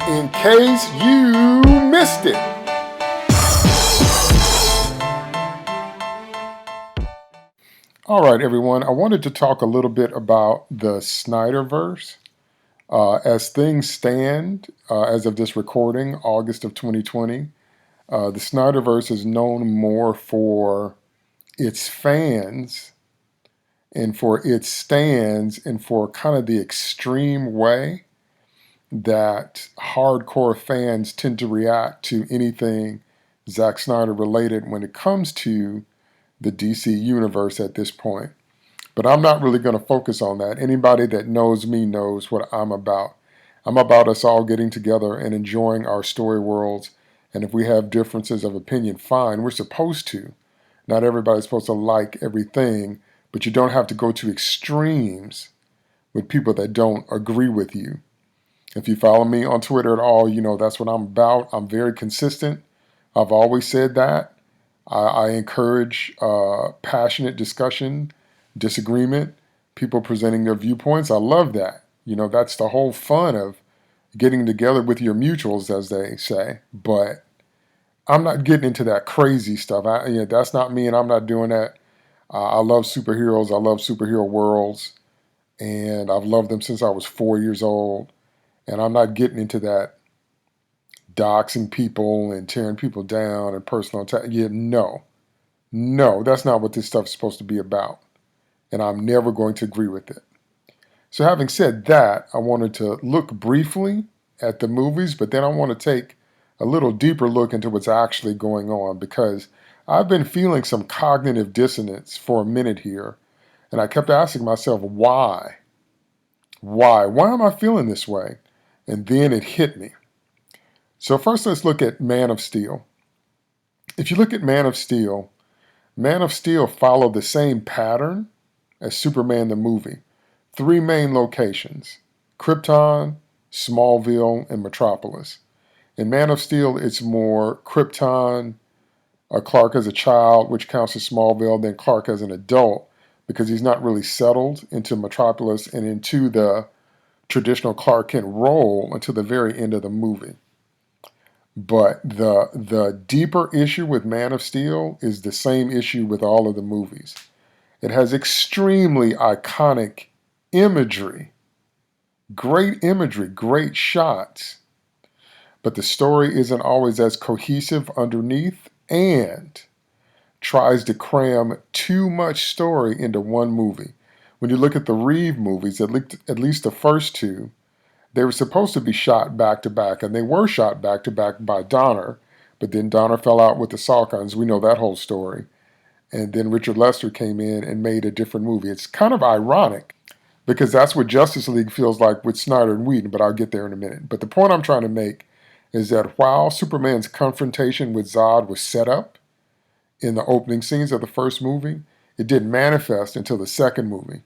in case you missed it. All right, everyone. I wanted to talk a little bit about the Snyderverse. As things stand, as of this recording, August of 2020, the Snyderverse is known more for its fans and for its stands and for kind of the extreme way that hardcore fans tend to react to anything Zack Snyder related when it comes to the DC universe at this point. But I'm not really going to focus on that. Anybody that knows me knows what I'm about. I'm about us all getting together and enjoying our story worlds. And if we have differences of opinion, fine, we're supposed to. Not everybody's supposed to like everything, but you don't have to go to extremes with people that don't agree with you. If you follow me on Twitter at all, you know that's what I'm about. I'm very consistent. I've always said that. I encourage passionate discussion, disagreement, people presenting their viewpoints. I love that. You know, that's the whole fun of getting together with your mutuals, as they say. But I'm not getting into that crazy stuff. That's not me, and I'm not doing that. I love superheroes. I love superhero worlds, and I've loved them since I was 4 years old. And I'm not getting into that doxing people and tearing people down and personal attack. Yeah, no, that's not what this stuff is supposed to be about. And I'm never going to agree with it. So having said that, I wanted to look briefly at the movies, but then I want to take a little deeper look into what's actually going on, because I've been feeling some cognitive dissonance for a minute here. And I kept asking myself, why? Why am I feeling this way? And then it hit me. So first let's look at Man of Steel. If you look at Man of Steel followed the same pattern as Superman the movie. 3 main locations: Krypton, Smallville, and Metropolis. In Man of Steel, it's more Krypton, Clark as a child, which counts as Smallville, then Clark as an adult, because he's not really settled into Metropolis and into the traditional Clark Kent role until the very end of the movie. But the deeper issue with Man of Steel is the same issue with all of the movies. It has extremely iconic imagery, great shots, but the story isn't always as cohesive underneath and tries to cram too much story into one movie. When you look at the Reeve movies, at least the first 2, they were supposed to be shot back to back, and they were shot back to back by Donner, but then Donner fell out with the Salkinds. We know that whole story. And then Richard Lester came in and made a different movie. It's kind of ironic, because that's what Justice League feels like with Snyder and Whedon, but I'll get there in a minute. But the point I'm trying to make is that while Superman's confrontation with Zod was set up in the opening scenes of the first movie, it didn't manifest until the second movie.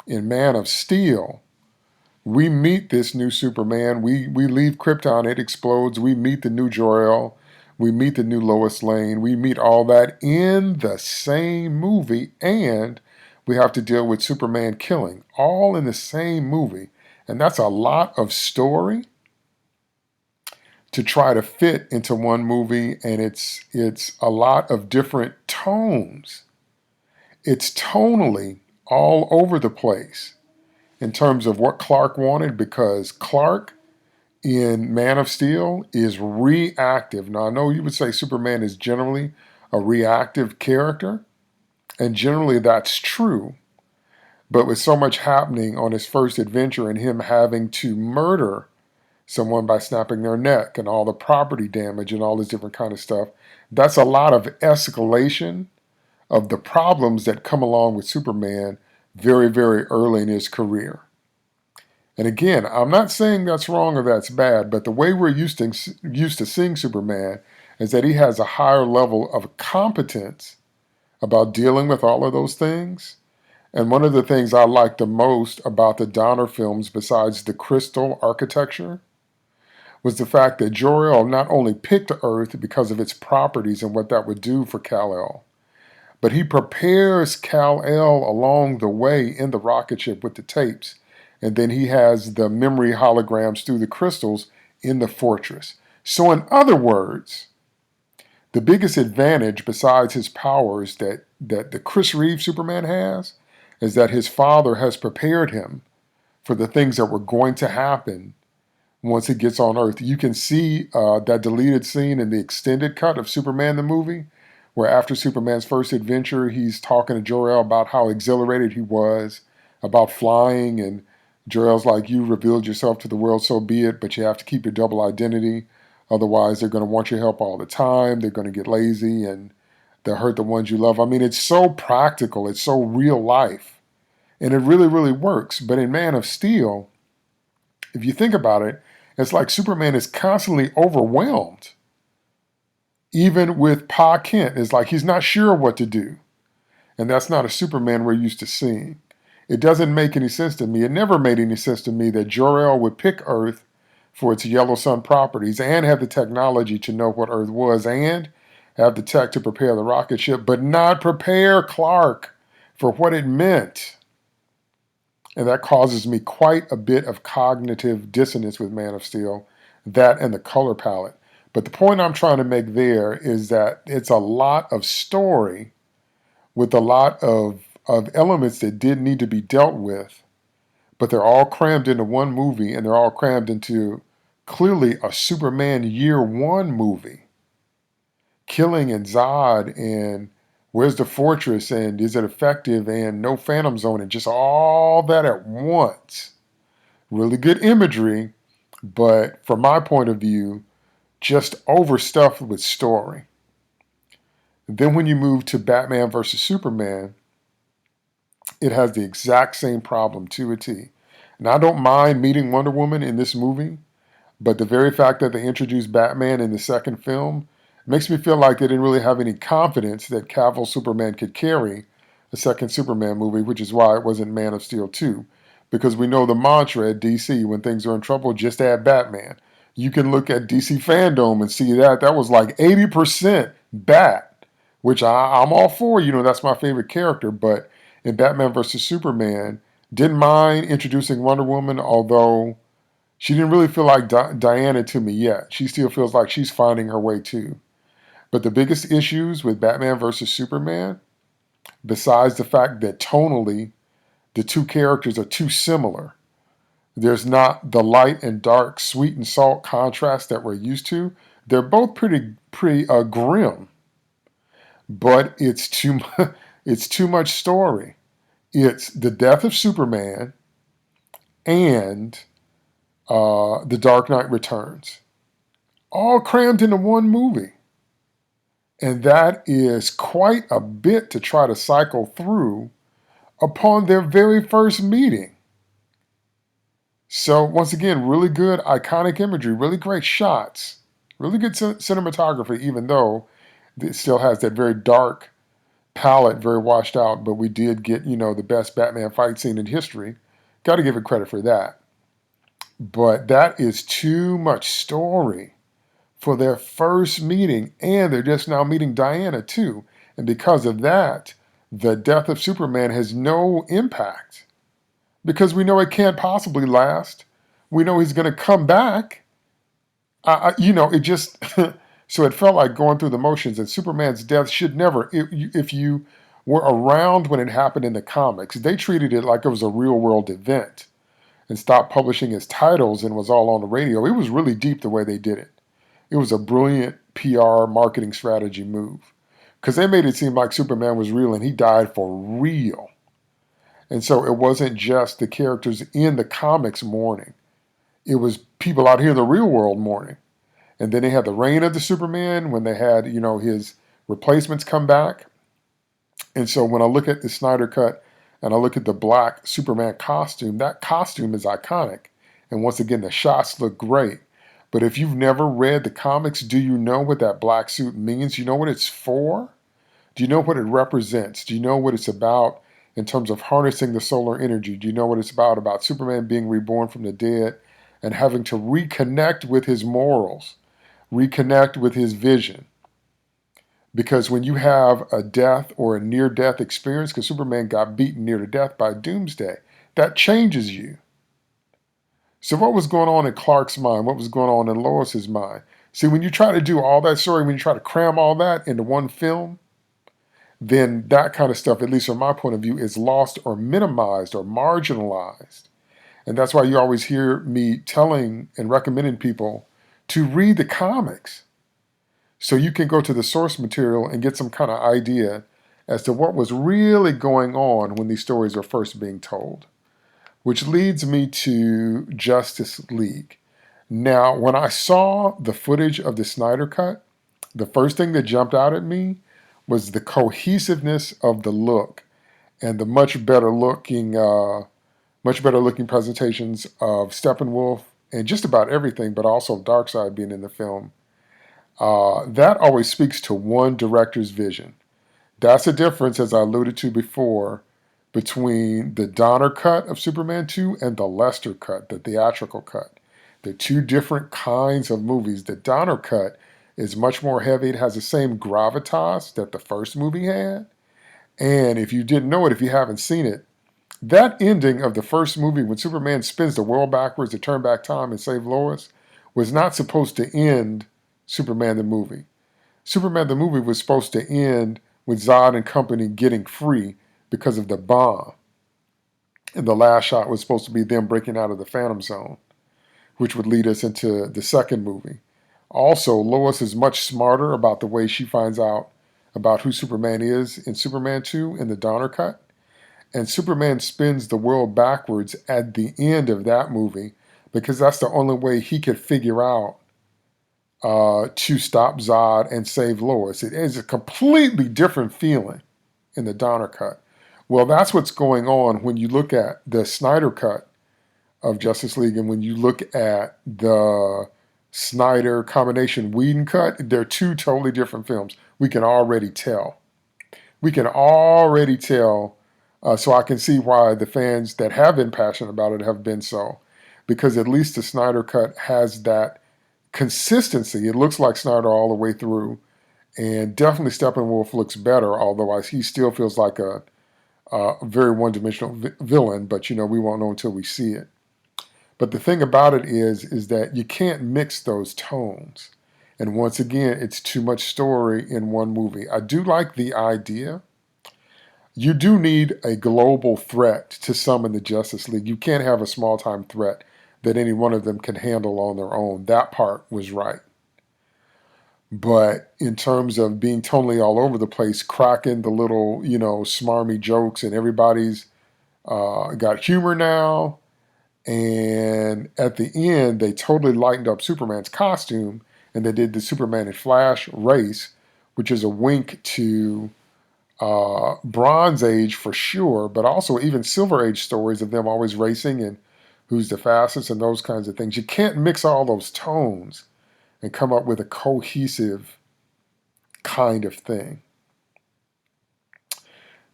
In Man of Steel, we meet this new Superman. We leave Krypton, it explodes. We meet the new Jor-El. We meet the new Lois Lane. We meet all that in the same movie, and we have to deal with Superman killing, all in the same movie. And that's a lot of story to try to fit into one movie, and it's a lot of different tones. It's tonally all over the place in terms of what Clark wanted, because Clark in Man of Steel is reactive. Now, I know you would say Superman is generally a reactive character, and generally that's true. But with so much happening on his first adventure and him having to murder someone by snapping their neck and all the property damage and all this different kind of stuff, that's a lot of escalation of the problems that come along with Superman very, very early in his career. And again, I'm not saying that's wrong or that's bad, but the way we're used to seeing Superman is that he has a higher level of competence about dealing with all of those things. And one of the things I like the most about the Donner films, besides the crystal architecture, was the fact that Jor-El not only picked Earth because of its properties and what that would do for Kal-El, but he prepares Kal-El along the way in the rocket ship with the tapes. And then he has the memory holograms through the crystals in the fortress. So in other words, the biggest advantage besides his powers that the Chris Reeve Superman has is that his father has prepared him for the things that were going to happen once he gets on Earth. You can see that deleted scene in the extended cut of Superman the movie, where after Superman's first adventure, he's talking to Jor-El about how exhilarated he was about flying, and Jor-El's like, you revealed yourself to the world, so be it, but you have to keep your double identity. Otherwise, they're going to want your help all the time. They're going to get lazy, and they'll hurt the ones you love. I mean, it's so practical. It's so real life. And it really, really works. But in Man of Steel, if you think about it, it's like Superman is constantly overwhelmed. Even with Pa Kent, it's like he's not sure what to do. And that's not a Superman we're used to seeing. It doesn't make any sense to me. It never made any sense to me that Jor-El would pick Earth for its yellow sun properties and have the technology to know what Earth was and have the tech to prepare the rocket ship, but not prepare Clark for what it meant. And that causes me quite a bit of cognitive dissonance with Man of Steel, that and the color palette. But the point I'm trying to make there is that it's a lot of story with a lot of elements that did need to be dealt with, but they're all crammed into one movie, and they're all crammed into clearly a Superman Year One movie. Killing and Zod and where's the fortress and is it effective and no Phantom Zone and just all that at once. Really good imagery, but from my point of view, just overstuffed with story. And then when you move to Batman versus Superman, it has the exact same problem to a T. And I don't mind meeting Wonder Woman in this movie, but the very fact that they introduced Batman in the second film makes me feel like they didn't really have any confidence that Cavill's Superman could carry a second Superman movie, which is why it wasn't Man of Steel 2. Because we know the mantra at DC, when things are in trouble, just add Batman. You can look at DC Fandome and see that. That was like 80% Bat, which I'm all for. You know, that's my favorite character. But in Batman versus Superman, didn't mind introducing Wonder Woman, although she didn't really feel like Diana to me yet. She still feels like she's finding her way too. But the biggest issues with Batman versus Superman, besides the fact that tonally the two characters are too similar, there's not the light and dark, sweet and salt contrast that we're used to. They're both pretty grim, but it's too much story. It's the death of Superman and The Dark Knight Returns, all crammed into one movie. And that is quite a bit to try to cycle through upon their very first meeting. So once again, really good iconic imagery, really great shots, really good cinematography, even though it still has that very dark palette, very washed out, but we did get, the best Batman fight scene in history. Got to give it credit for that. But that is too much story for their first meeting, and they're just now meeting Diana too. And because of that, the death of Superman has no impact because we know it can't possibly last. We know he's going to come back. It just, so it felt like going through the motions, and Superman's death should never, if you were around when it happened in the comics, they treated it like it was a real world event and stopped publishing his titles and was all on the radio. It was really deep the way they did it. It was a brilliant PR marketing strategy move because they made it seem like Superman was real and he died for real. And so it wasn't just the characters in the comics mourning. It was people out here in the real world mourning. And then they had the reign of the Superman when they had, his replacements come back. And so when I look at the Snyder cut and I look at the black Superman costume, that costume is iconic. And once again, the shots look great. But if you've never read the comics, do you know what that black suit means? Do you know what it's for? Do you know what it represents? Do you know what it's about in terms of harnessing the solar energy? Do you know what it's about Superman being reborn from the dead and having to reconnect with his morals, reconnect with his vision? Because when you have a death or a near-death experience, because Superman got beaten near to death by Doomsday, that changes you. So what was going on in Clark's mind? What was going on in Lois's mind? See, when you try to do all that story, when you try to cram all that into one film, then that kind of stuff, at least from my point of view, is lost or minimized or marginalized. And that's why you always hear me telling and recommending people to read the comics so you can go to the source material and get some kind of idea as to what was really going on when these stories were first being told. Which leads me to Justice League. Now, when I saw the footage of the Snyder Cut, the first thing that jumped out at me was the cohesiveness of the look and the much better looking presentations of Steppenwolf and just about everything, but also Darkseid being in the film. That always speaks to one director's vision. That's the difference, as I alluded to before, between the Donner cut of Superman 2 and the Lester cut, the theatrical cut. They're two different kinds of movies. The Donner cut is much more heavy. It has the same gravitas that the first movie had. And if you didn't know it, if you haven't seen it, that ending of the first movie when Superman spins the world backwards to turn back time and save Lois was not supposed to end Superman the movie. Superman the movie was supposed to end with Zod and company getting free because of the bomb. And the last shot was supposed to be them breaking out of the Phantom Zone, which would lead us into the second movie. Also, Lois is much smarter about the way she finds out about who Superman is in Superman 2 in the Donner cut. And Superman spins the world backwards at the end of that movie because that's the only way he could figure out to stop Zod and save Lois. It is a completely different feeling in the Donner cut. Well, that's what's going on when you look at the Snyder cut of Justice League and when you look at the Snyder combination Whedon cut. They're two totally different films. We can already tell. We can already tell. So I can see why the fans that have been passionate about it have been so. Because at least the Snyder cut has that consistency. It looks like Snyder all the way through. And definitely Steppenwolf looks better, although he still feels like a very one-dimensional villain. But, we won't know until we see it. But the thing about it is that you can't mix those tones. And once again, it's too much story in one movie. I do like the idea. You do need a global threat to summon the Justice League. You can't have a small-time threat that any one of them can handle on their own. That part was right. But in terms of being totally all over the place, cracking the little, smarmy jokes, and everybody's got humor now. And at the end, they totally lightened up Superman's costume, and they did the Superman and Flash race, which is a wink to Bronze Age for sure, but also even Silver Age stories of them always racing and who's the fastest and those kinds of things. You can't mix all those tones and come up with a cohesive kind of thing.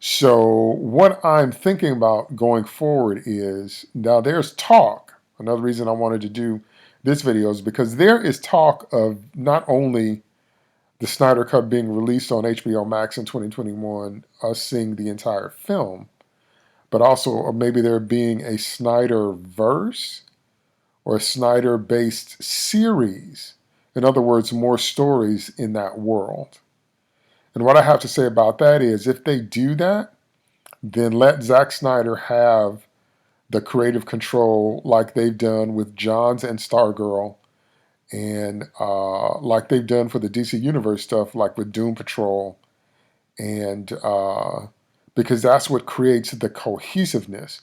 So what I'm thinking about going forward is, now there's talk. Another reason I wanted to do this video is because there is talk of not only the Snyder Cut being released on HBO Max in 2021, us seeing the entire film, but also maybe there being a Snyder verse or a Snyder-based series. In other words, more stories in that world. And what I have to say about that is, if they do that, then let Zack Snyder have the creative control like they've done with Johns and Stargirl, and like they've done for the DC Universe stuff, like with Doom Patrol, and because that's what creates the cohesiveness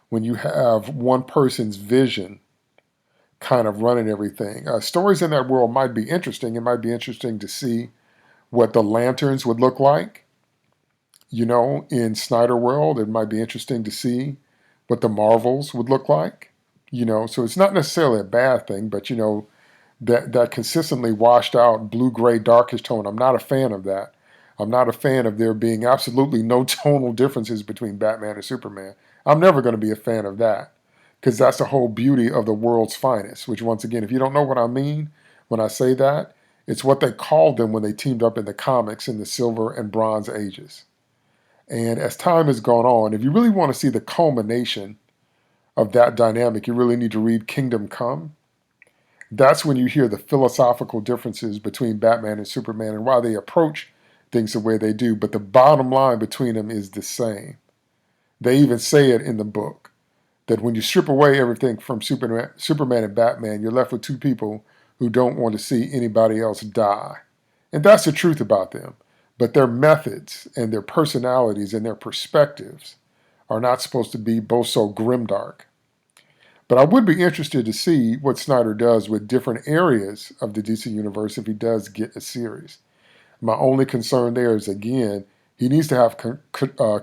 when you have one person's vision kind of running everything. Stories in that world might be interesting. It might be interesting to see what the Lanterns would look like, in Snyder World. It might be interesting to see what the Marvels would look like, So it's not necessarily a bad thing, but, that consistently washed out blue-gray darkish tone. I'm not a fan of that. I'm not a fan of there being absolutely no tonal differences between Batman and Superman. I'm never going to be a fan of that because that's the whole beauty of the world's finest, which once again, if you don't know what I mean when I say that, it's what they called them when they teamed up in the comics in the Silver and Bronze Ages. And as time has gone on, if you really want to see the culmination of that dynamic, you really need to read Kingdom Come. That's when you hear the philosophical differences between Batman and Superman and why they approach things the way they do. But the bottom line between them is the same. They even say it in the book that when you strip away everything from Superman and Batman, you're left with two people who don't want to see anybody else die. And that's the truth about them. But their methods and their personalities and their perspectives are not supposed to be both so grimdark. But I would be interested to see what Snyder does with different areas of the DC universe if he does get a series. My only concern there is, again, he needs to have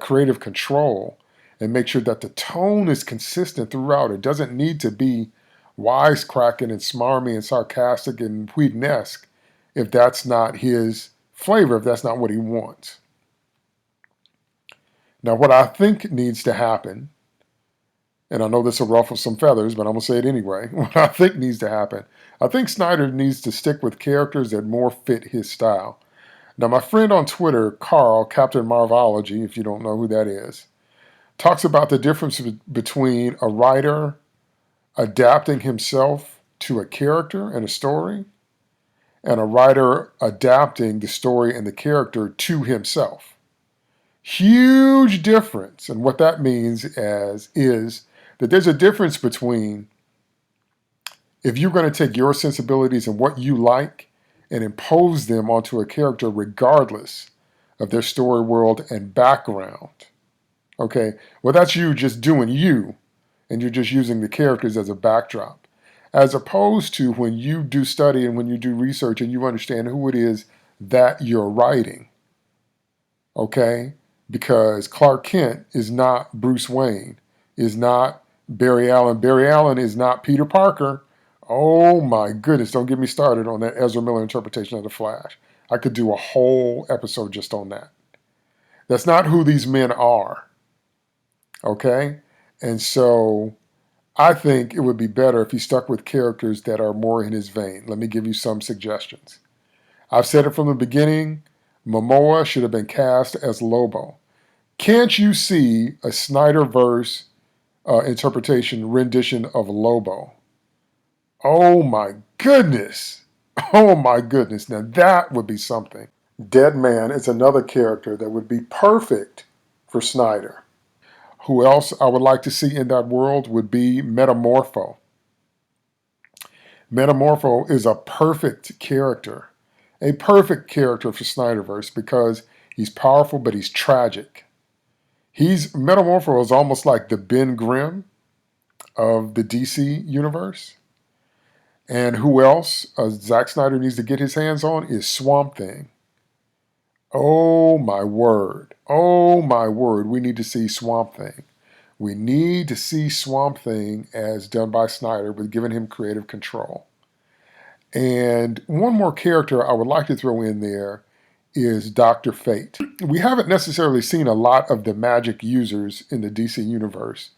creative control and make sure that the tone is consistent throughout. It doesn't need to be wisecracking and smarmy and sarcastic and Whedon-esque if that's not his flavor, if that's not what he wants. Now, what I think needs to happen, and I know this will ruffle some feathers, but I'm going to say it anyway. What I think needs to happen, I think Snyder needs to stick with characters that more fit his style. Now, my friend on Twitter, Carl, Captain Marvology, if you don't know who that is, talks about the difference between a writer adapting himself to a character and a story and a writer adapting the story and the character to himself. Huge difference. And what that means is that there's a difference between if you're going to take your sensibilities and what you like and impose them onto a character regardless of their story world and background. Okay, well, that's you just doing you, and you're just using the characters as a backdrop. As opposed to when you do study and when you do research and you understand who it is that you're writing. Okay, because Clark Kent is not Bruce Wayne, is not Barry Allen. Barry Allen is not Peter Parker. Oh my goodness, don't get me started on that Ezra Miller interpretation of the Flash. I could do a whole episode just on that. That's not who these men are. Okay? And so I think it would be better if he stuck with characters that are more in his vein. Let me give you some suggestions. I've said it from the beginning. Momoa should have been cast as Lobo. Can't you see a Snyderverse interpretation, rendition of Lobo? Oh my goodness. Oh my goodness. Now that would be something. Deadman is another character that would be perfect for Snyder. Who else I would like to see in that world would be Metamorpho. Metamorpho is a perfect character for Snyderverse because he's powerful, but he's tragic. Metamorpho is almost like the Ben Grimm of the DC universe. And who else Zack Snyder needs to get his hands on is Swamp Thing. Oh my word. Oh my word. We need to see Swamp Thing. We need to see Swamp Thing as done by Snyder, but giving him creative control. And one more character I would like to throw in there is Dr. Fate. We haven't necessarily seen a lot of the magic users in the DC universe,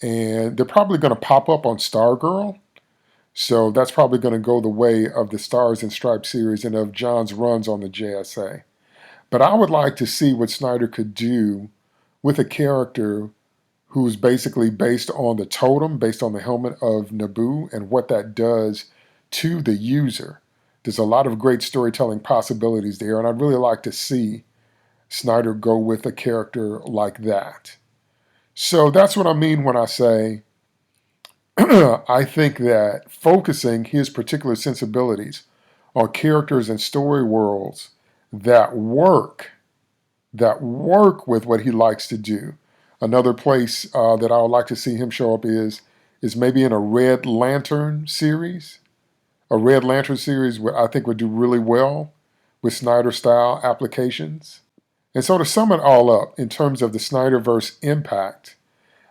and they're probably going to pop up on Stargirl. So that's probably going to go the way of the Stars and Stripes series and of John's runs on the JSA. But I would like to see what Snyder could do with a character who's basically based on the totem, based on the helmet of Naboo, and what that does to the user. There's a lot of great storytelling possibilities there, and I'd really like to see Snyder go with a character like that. So that's what I mean when I say I think that focusing his particular sensibilities on characters and story worlds that work with what he likes to do. Another place that I would like to see him show up is maybe in a Red Lantern series. A Red Lantern series I think would do really well with Snyder-style applications. And so to sum it all up, in terms of the Snyderverse impact,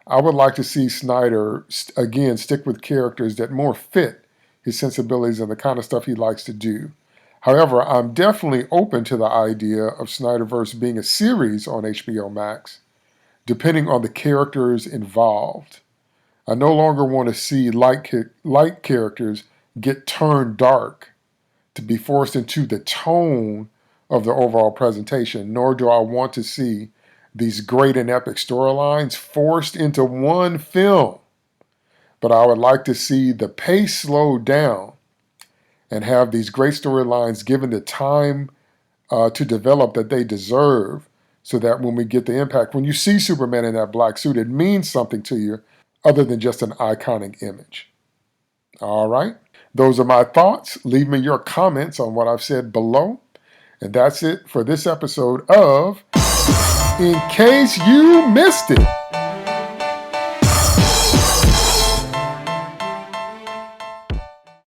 I would like to see Snyder, again, stick with characters that more fit his sensibilities and the kind of stuff he likes to do. However, I'm definitely open to the idea of Snyderverse being a series on HBO Max, depending on the characters involved. I no longer want to see light characters get turned dark to be forced into the tone of the overall presentation, nor do I want to see these great and epic storylines forced into one film. but I would like to see the pace slow down and have these great storylines given the time to develop that they deserve, so that when we get the impact, when you see Superman in that black suit, it means something to you other than just an iconic image. All right. Those are my thoughts. Leave me your comments on what I've said below. And that's it for this episode of In Case You Missed It.